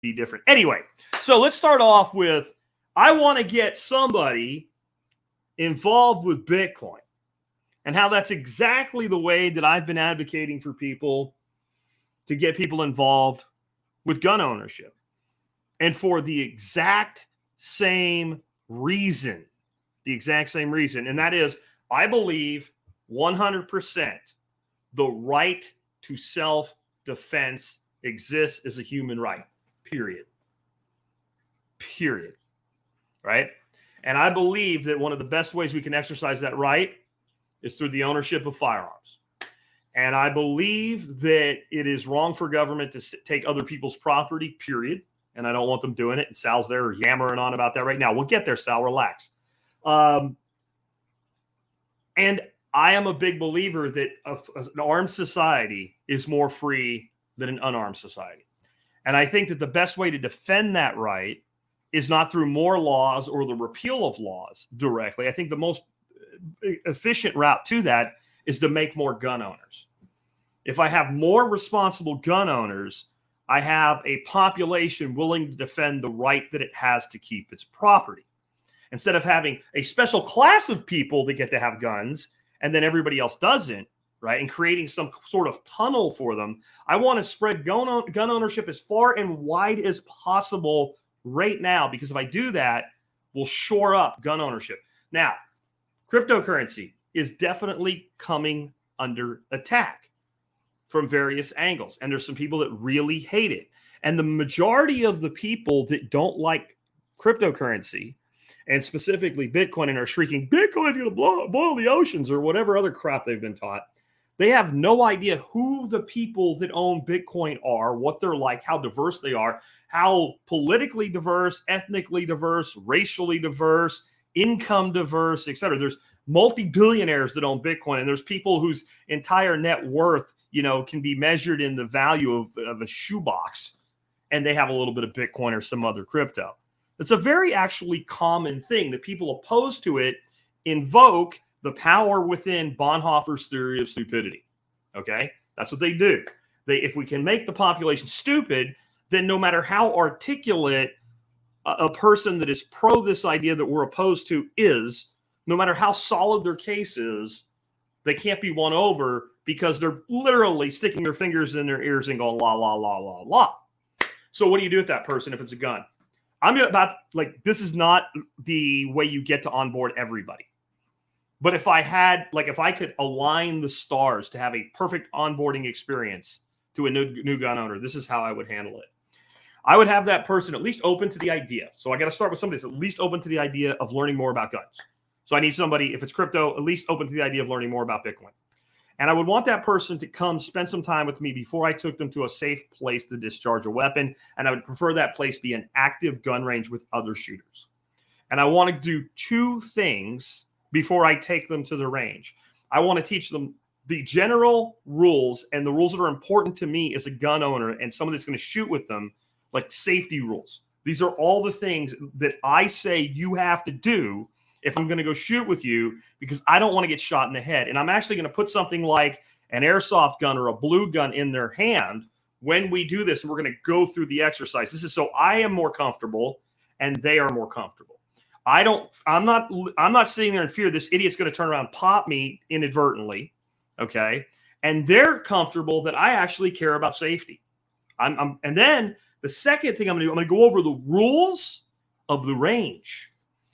be different. Anyway, so let's start off with, I want to get somebody involved with Bitcoin and how that's exactly the way that I've been advocating for people to get people involved with gun ownership. And for the exact same reason, and that is, I believe 100% the right to self-defense exists as a human right, period. Right? And I believe that one of the best ways we can exercise that right is through the ownership of firearms. And I believe that it is wrong for government to take other people's property, period. And I don't want them doing it. And Sal's there yammering on about that right now. We'll get there, Sal. Relax. And I am a big believer that an armed society is more free than an unarmed society. And I think that the best way to defend that right is not through more laws or the repeal of laws directly. I think the most efficient route to that is to make more gun owners. If I have more responsible gun owners, I have a population willing to defend the right that it has to keep its property. Instead of having a special class of people that get to have guns and then everybody else doesn't, right, and creating some sort of tunnel for them, I want to spread gun ownership as far and wide as possible right now, because if I do that, we'll shore up gun ownership. Now, cryptocurrency is definitely coming under attack from various angles. And there's some people that really hate it. And the majority of the people that don't like cryptocurrency, and specifically Bitcoin, and are shrieking, Bitcoin's going to boil the oceans, or whatever other crap they've been taught, they have no idea who the people that own Bitcoin are, what they're like, how diverse they are, how politically diverse, ethnically diverse, racially diverse, income diverse, etc. There's multi-billionaires that own Bitcoin, and there's people whose entire net worth, can be measured in the value of a shoebox, and they have a little bit of Bitcoin or some other crypto. It's a very actually common thing that people opposed to it invoke the power within Bonhoeffer's theory of stupidity. Okay? That's what they do. If we can make the population stupid, then no matter how articulate a person that is pro this idea that we're opposed to is, no matter how solid their case is, they can't be won over, because they're literally sticking their fingers in their ears and going, la, la, la, la, la. So what do you do with that person if it's a gun? This is not the way you get to onboard everybody. But if I could align the stars to have a perfect onboarding experience to a new gun owner, this is how I would handle it. I would have that person at least open to the idea. So I got to start with somebody that's at least open to the idea of learning more about guns. So I need somebody, if it's crypto, at least open to the idea of learning more about Bitcoin. And I would want that person to come spend some time with me before I took them to a safe place to discharge a weapon. And I would prefer that place be an active gun range with other shooters. And I want to do two things before I take them to the range. I want to teach them the general rules, and the rules that are important to me as a gun owner and someone that's going to shoot with them, like safety rules. These are all the things that I say you have to do if I'm going to go shoot with you, because I don't want to get shot in the head. And I'm actually going to put something like an airsoft gun or a blue gun in their hand when we do this. And we're going to go through the exercise. This is so I am more comfortable and they are more comfortable. I'm not sitting there in fear this idiot's going to turn around and pop me inadvertently. Okay. And they're comfortable that I actually care about safety. And then the second thing I'm going to go over the rules of the range.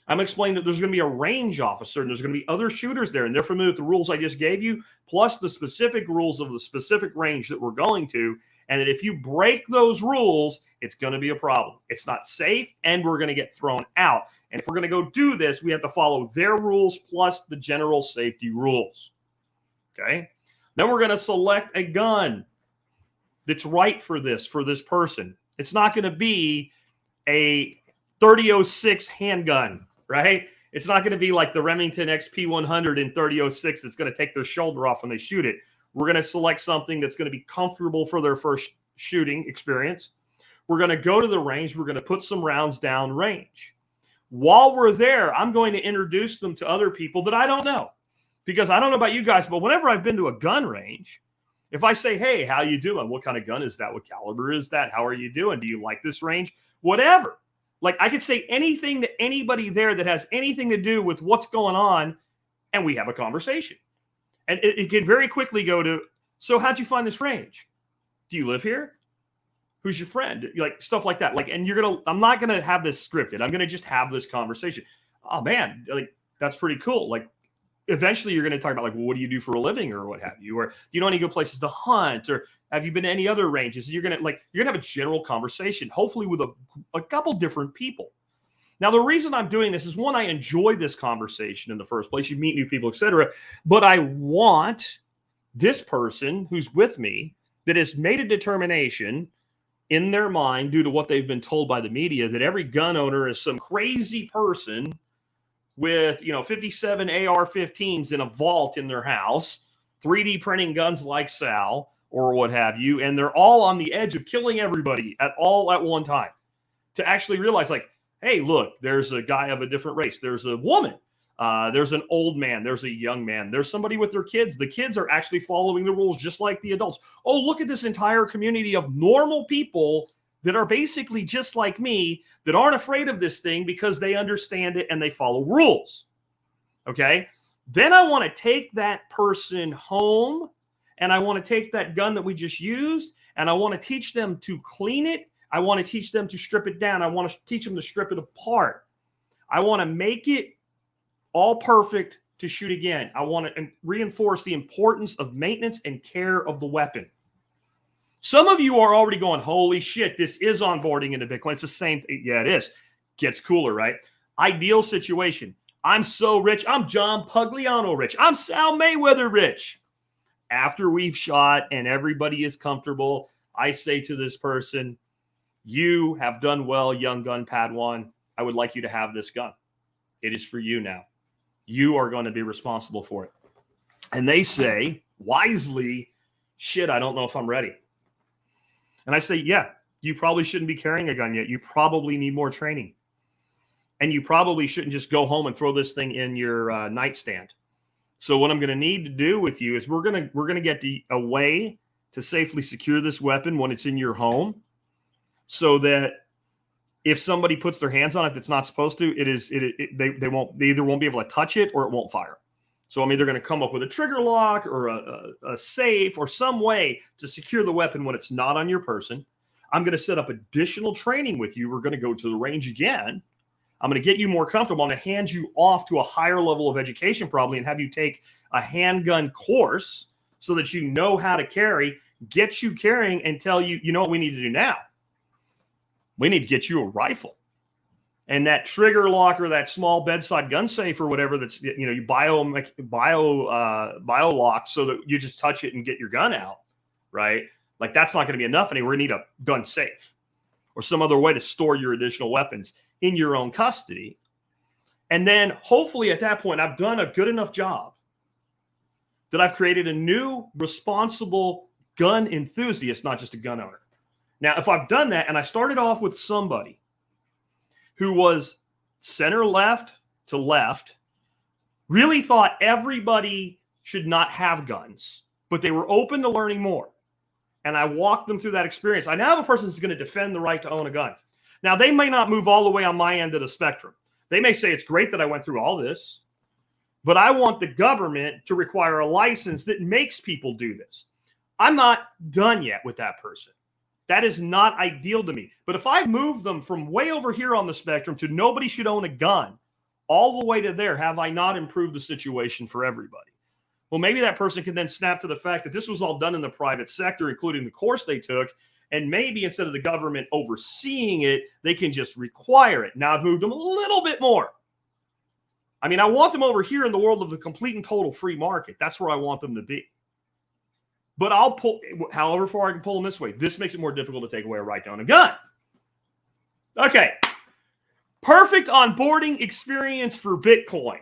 I'm going to explain that there's going to be a range officer and there's going to be other shooters there, and they're familiar with the rules I just gave you, plus the specific rules of the specific range that we're going to, and that if you break those rules, it's going to be a problem. It's not safe, and we're going to get thrown out. And if we're going to go do this, we have to follow their rules plus the general safety rules. Okay? Then we're going to select a gun that's right for this person. It's not going to be a 3006 handgun. Right? It's not going to be like the Remington XP100 in 3006 that's going to take their shoulder off when they shoot it. We're going to select something that's going to be comfortable for their first shooting experience. We're going to go to the range. We're going to put some rounds down range. While we're there, I'm going to introduce them to other people that I don't know. Because I don't know about you guys, but whenever I've been to a gun range, If I say, hey, how you doing? What kind of gun is that? What caliber is that? How are you doing? Do you like this range? Whatever. Like, I could say anything to anybody there that has anything to do with what's going on, and we have a conversation. And it can very quickly go to, so how'd you find this range? Do you live here? Who's your friend? Like, stuff like that. Like, and I'm not going to have this scripted. I'm going to just have this conversation. Oh man, like, that's pretty cool. Like, eventually you're going to talk about, like, well, what do you do for a living or what have you? Or do you know any good places to hunt? Or have you been to any other ranges? And you're going to have a general conversation, hopefully with a couple different people. Now, the reason I'm doing this is, one, I enjoy this conversation in the first place. You meet new people, etc. But I want this person who's with me that has made a determination in their mind, due to what they've been told by the media, that every gun owner is some crazy person with, 57 AR-15s in a vault in their house, 3D printing guns like Sal or what have you, and they're all on the edge of killing everybody at one time. To actually realize, like, hey, look, there's a guy of a different race. There's a woman. There's an old man. There's a young man. There's somebody with their kids. The kids are actually following the rules just like the adults. Oh, look at this entire community of normal people that are basically just like me, that aren't afraid of this thing because they understand it and they follow rules. Okay? Then I want to take that person home, and I want to take that gun that we just used, and I want to teach them to clean it. I want to teach them to strip it down. I want to teach them to strip it apart. I want to make it all perfect to shoot again. I want to reinforce the importance of maintenance and care of the weapon. Some of you are already going, holy shit, this is onboarding into Bitcoin. It's the same thing. Yeah, it is. Gets cooler, right? Ideal situation. I'm so rich. I'm John Pugliano rich. I'm Sal Mayweather rich. After we've shot and everybody is comfortable, I say to this person, you have done well, young gun Padawan. I would like you to have this gun. It is for you now. You are going to be responsible for it. And they say, wisely, shit, I don't know if I'm ready. And I say, yeah, you probably shouldn't be carrying a gun yet. You probably need more training. And you probably shouldn't just go home and throw this thing in your nightstand. So what I'm going to need to do with you is we're going to get a way to safely secure this weapon when it's in your home, so that if somebody puts their hands on it that's not supposed to, they either won't be able to touch it or it won't fire. So I'm either going to come up with a trigger lock or a safe or some way to secure the weapon when it's not on your person. I'm going to set up additional training with you. We're going to go to the range again. I'm going to get you more comfortable. I'm going to hand you off to a higher level of education probably and have you take a handgun course so that you know how to carry, get you carrying, and tell you, you know what we need to do now? We need to get you a rifle. And that trigger lock or that small bedside gun safe or whatever that's, you bio lock so that you just touch it and get your gun out, right? Like, that's not going to be enough anymore. We need a gun safe or some other way to store your additional weapons in your own custody. And then hopefully at that point, I've done a good enough job that I've created a new responsible gun enthusiast, not just a gun owner. Now, if I've done that and I started off with somebody who was center left to left, really thought everybody should not have guns, but they were open to learning more, and I walked them through that experience, I now have a person who's going to defend the right to own a gun. Now, they may not move all the way on my end of the spectrum. They may say, it's great that I went through all this, but I want the government to require a license that makes people do this. I'm not done yet with that person. That is not ideal to me. But if I move them from way over here on the spectrum to nobody should own a gun, all the way to there, have I not improved the situation for everybody? Well, maybe that person can then snap to the fact that this was all done in the private sector, including the course they took, and maybe instead of the government overseeing it, they can just require it. Now I've moved them a little bit more. I mean, I want them over here in the world of the complete and total free market. That's where I want them to be. But I'll pull, however far I can pull them this way. This makes it more difficult to take away a right to own a gun. Okay. Perfect onboarding experience for Bitcoin.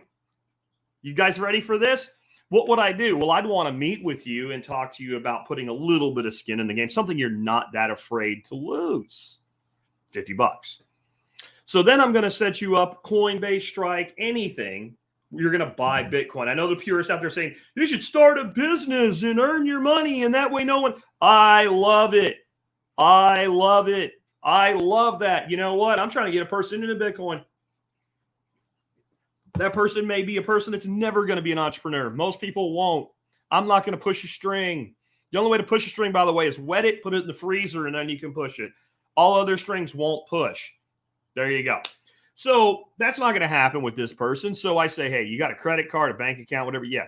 You guys ready for this? What would I do? Well, I'd want to meet with you and talk to you about putting a little bit of skin in the game, something you're not that afraid to lose. $50. So then I'm going to set you up Coinbase, Strike, anything you're going to buy Bitcoin. I know the purists out there saying, you should start a business and earn your money, and that way no one. I love it. I love it. I love that. You know what? I'm trying to get a person into Bitcoin. That person may be a person that's never going to be an entrepreneur. Most people won't. I'm not going to push a string. The only way to push a string, by the way, is wet it, put it in the freezer, and then you can push it. All other strings won't push. There you go. So that's not going to happen with this person. So I say, hey, you got a credit card, a bank account, whatever. Yeah.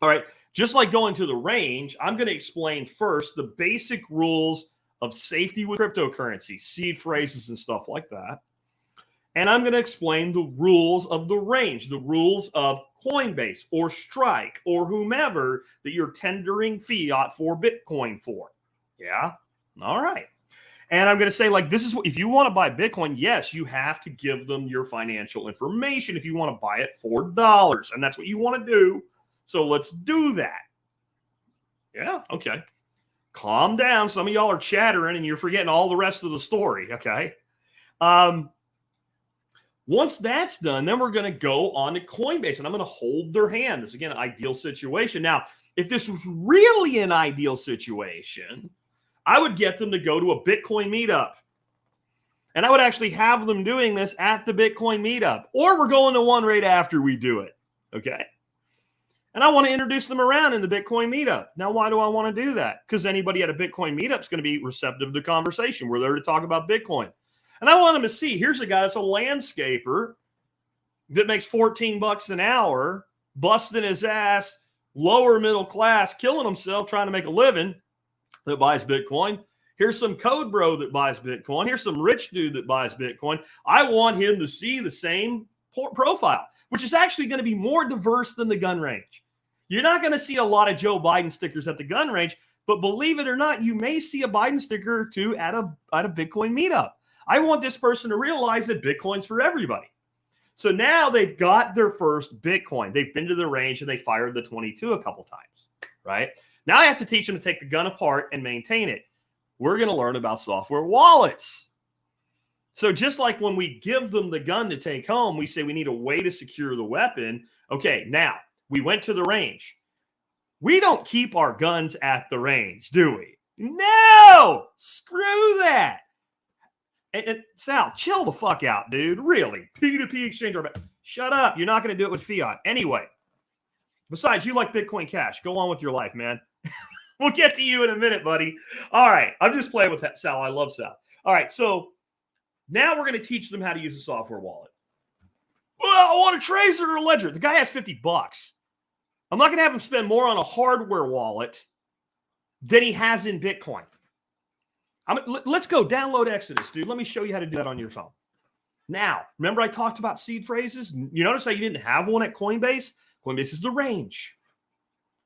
All right. Just like going to the range, I'm going to explain first the basic rules of safety with cryptocurrency, seed phrases and stuff like that. And I'm going to explain the rules of the range, the rules of Coinbase or Strike or whomever that you're tendering fiat for Bitcoin for. Yeah. All right. And I'm going to say, like, this is what, if you want to buy Bitcoin, yes, you have to give them your financial information if you want to buy it for dollars. And that's what you want to do. So let's do that. Yeah. Okay. Calm down. Some of y'all are chattering and you're forgetting all the rest of the story. Okay. Once that's done, then we're going to go on to Coinbase and I'm going to hold their hand. This, again, an ideal situation. Now, if this was really an ideal situation, I would get them to go to a Bitcoin meetup. And I would actually have them doing this at the Bitcoin meetup. Or we're going to one right after we do it. Okay? And I want to introduce them around in the Bitcoin meetup. Now, why do I want to do that? Because anybody at a Bitcoin meetup is going to be receptive to conversation. We're there to talk about Bitcoin. And I want them to see, here's a guy that's a landscaper that makes $14 an hour, busting his ass, lower middle class, killing himself, trying to make a living, that buys Bitcoin. Here's some code bro that buys Bitcoin. Here's some rich dude that buys Bitcoin. I want him to see the same profile, which is actually going to be more diverse than the gun range. You're not going to see a lot of Joe Biden stickers at the gun range, but believe it or not, you may see a Biden sticker or two at a Bitcoin meetup. I want this person to realize that Bitcoin's for everybody. So now they've got their first Bitcoin. They've been to the range and they fired the 22 a couple times, right? Now I have to teach them to take the gun apart and maintain it. We're going to learn about software wallets. So just like when we give them the gun to take home, we say we need a way to secure the weapon. Okay, now we went to the range. We don't keep our guns at the range, do we? No! Screw that. And Sal, chill the fuck out, dude. Really. P2P exchange. Shut up. You're not going to do it with fiat. Anyway, besides, you like Bitcoin Cash. Go on with your life, man. We'll get to you in a minute, buddy. All right. I'm just playing with that, Sal. I love Sal. All right. So now we're going to teach them how to use a software wallet. Well, I want a Tracer or a Ledger. The guy has $50. I'm not going to have him spend more on a hardware wallet than he has in Bitcoin. Let's go download Exodus, dude. Let me show you how to do that on your phone. Now, remember I talked about seed phrases? You notice how you didn't have one at Coinbase? Coinbase is the range.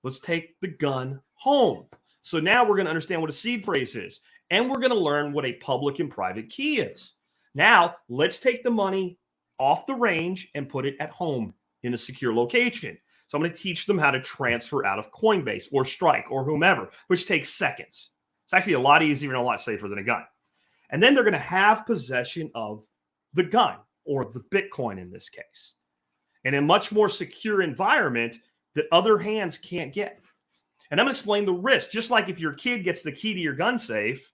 Let's take the gun home. So now we're going to understand what a seed phrase is. And we're going to learn what a public and private key is. Now, let's take the money off the range and put it at home in a secure location. So I'm going to teach them how to transfer out of Coinbase or Strike or whomever, which takes seconds. It's actually a lot easier and a lot safer than a gun. And then they're going to have possession of the gun or the Bitcoin in this case, in a much more secure environment that other hands can't get. And I'm going to explain the risk. Just like if your kid gets the key to your gun safe,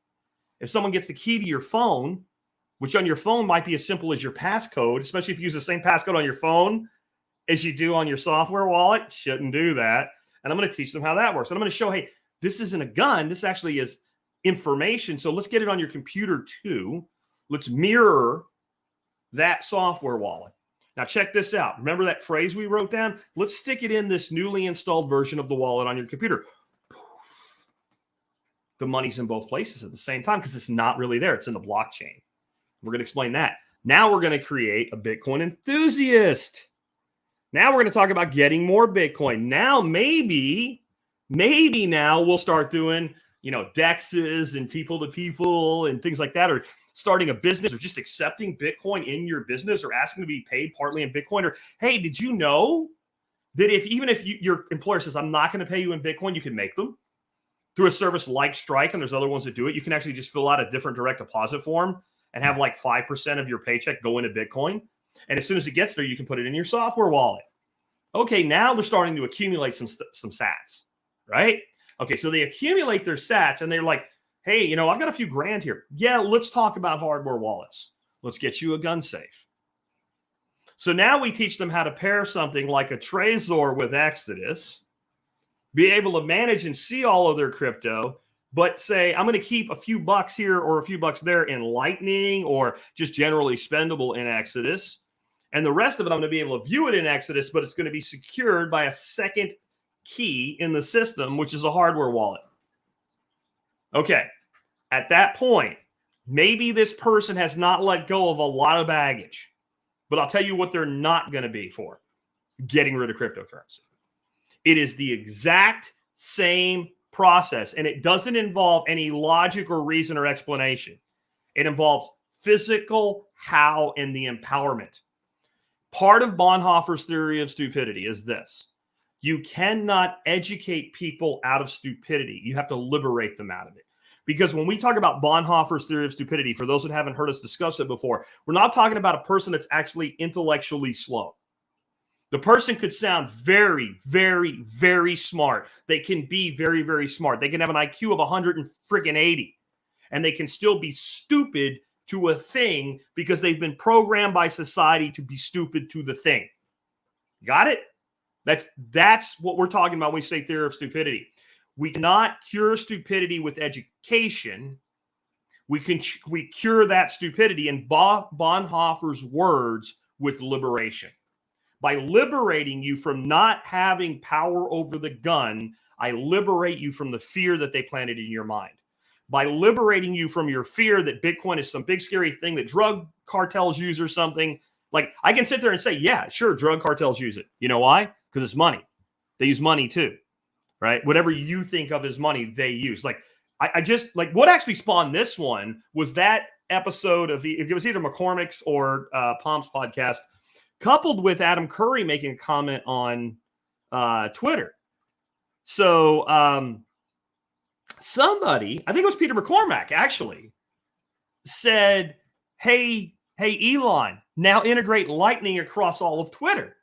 if someone gets the key to your phone, which on your phone might be as simple as your passcode, especially if you use the same passcode on your phone as you do on your software wallet, shouldn't do that. And I'm going to teach them how that works. And I'm going to show, hey, this isn't a gun. This actually is information. So let's get it on your computer too. Let's mirror that software wallet. Now check this out. Remember that phrase we wrote down? Let's stick it in this newly installed version of the wallet on your computer. The money's in both places at the same time because it's not really there. It's in the blockchain. We're going to explain that. Now we're going to create a Bitcoin enthusiast. Now we're going to talk about getting more Bitcoin. Now maybe now we'll start doing, DEXs and people to people and things like that, or starting a business or just accepting Bitcoin in your business or asking to be paid partly in Bitcoin. Or, hey, did you know that even if your employer says, I'm not going to pay you in Bitcoin, you can make them through a service like Strike, and there's other ones that do it. You can actually just fill out a different direct deposit form and have like 5% of your paycheck go into Bitcoin. And as soon as it gets there, you can put it in your software wallet. Okay, now they're starting to accumulate some sats, right? Okay, so they accumulate their sats and they're like, hey, you know, I've got a few grand here. Yeah, let's talk about hardware wallets. Let's get you a gun safe. So now we teach them how to pair something like a Trezor with Exodus, be able to manage and see all of their crypto, but say, I'm going to keep a few bucks here or a few bucks there in Lightning or just generally spendable in Exodus. And the rest of it, I'm going to be able to view it in Exodus, but it's going to be secured by a second key in the system, which is a hardware wallet. Okay. At that point, maybe this person has not let go of a lot of baggage, but I'll tell you what they're not going to be for: getting rid of cryptocurrency. It is the exact same process, and it doesn't involve any logic or reason or explanation. It involves physical how and the empowerment. Part of Bonhoeffer's theory of stupidity is this: you cannot educate people out of stupidity. You have to liberate them out of it. Because when we talk about Bonhoeffer's theory of stupidity, for those that haven't heard us discuss it before, we're not talking about a person that's actually intellectually slow. The person could sound very, very, very smart. They can be very, very smart. They can have an IQ of 180, and they can still be stupid to a thing because they've been programmed by society to be stupid to the thing. Got it? That's what we're talking about when we say theory of stupidity. We cannot cure stupidity with education. We cure that stupidity, in Bonhoeffer's words, with liberation. By liberating you from not having power over the gun, I liberate you from the fear that they planted in your mind. By liberating you from your fear that Bitcoin is some big scary thing that drug cartels use or something, like I can sit there and say, yeah, sure, drug cartels use it. You know why? Because it's money. They use money too, right? Whatever you think of as money, they use. Like I just like what actually spawned this one was that episode of it was either McCormick's or Palm's podcast, coupled with Adam Curry making a comment on Twitter. So somebody, I think it was Peter McCormack, actually said, hey, Elon, now integrate Lightning across all of Twitter.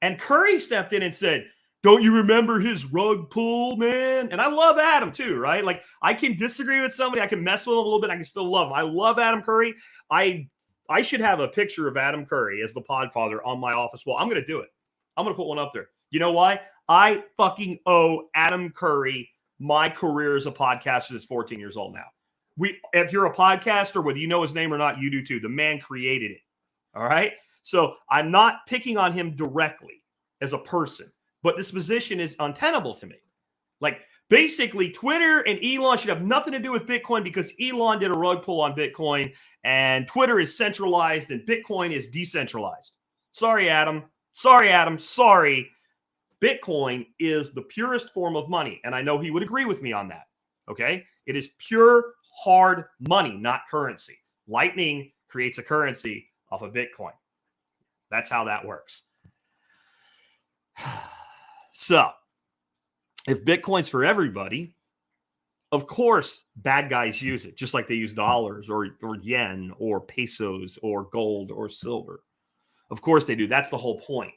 And Curry stepped in and said, don't you remember his rug pull, man? And I love Adam too, right? Like I can disagree with somebody. I can mess with him a little bit. I can still love him. I love Adam Curry. I should have a picture of Adam Curry as the Podfather on my office wall. I'm going to do it. I'm going to put one up there. You know why? I fucking owe Adam Curry my career as a podcaster that's 14 years old now. If you're a podcaster, whether you know his name or not, you do too. The man created it. All right? So I'm not picking on him directly as a person, but this position is untenable to me. Like basically Twitter and Elon should have nothing to do with Bitcoin because Elon did a rug pull on Bitcoin and Twitter is centralized and Bitcoin is decentralized. Sorry, Adam. Sorry. Bitcoin is the purest form of money. And I know he would agree with me on that. Okay. It is pure hard money, not currency. Lightning creates a currency off of Bitcoin. That's how that works. So if Bitcoin's for everybody, of course, bad guys use it, just like they use dollars or yen or pesos or gold or silver. Of course they do. That's the whole point.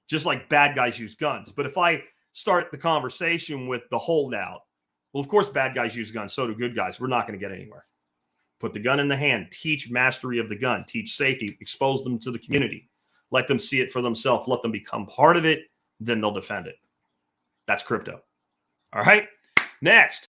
Just like bad guys use guns. But if I start the conversation with the holdout, well, of course, bad guys use guns. So do good guys. We're not going to get anywhere. Put the gun in the hand. Teach mastery of the gun. Teach safety. Expose them to the community. Let them see it for themselves. Let them become part of it. Then they'll defend it. That's crypto. All right. Next.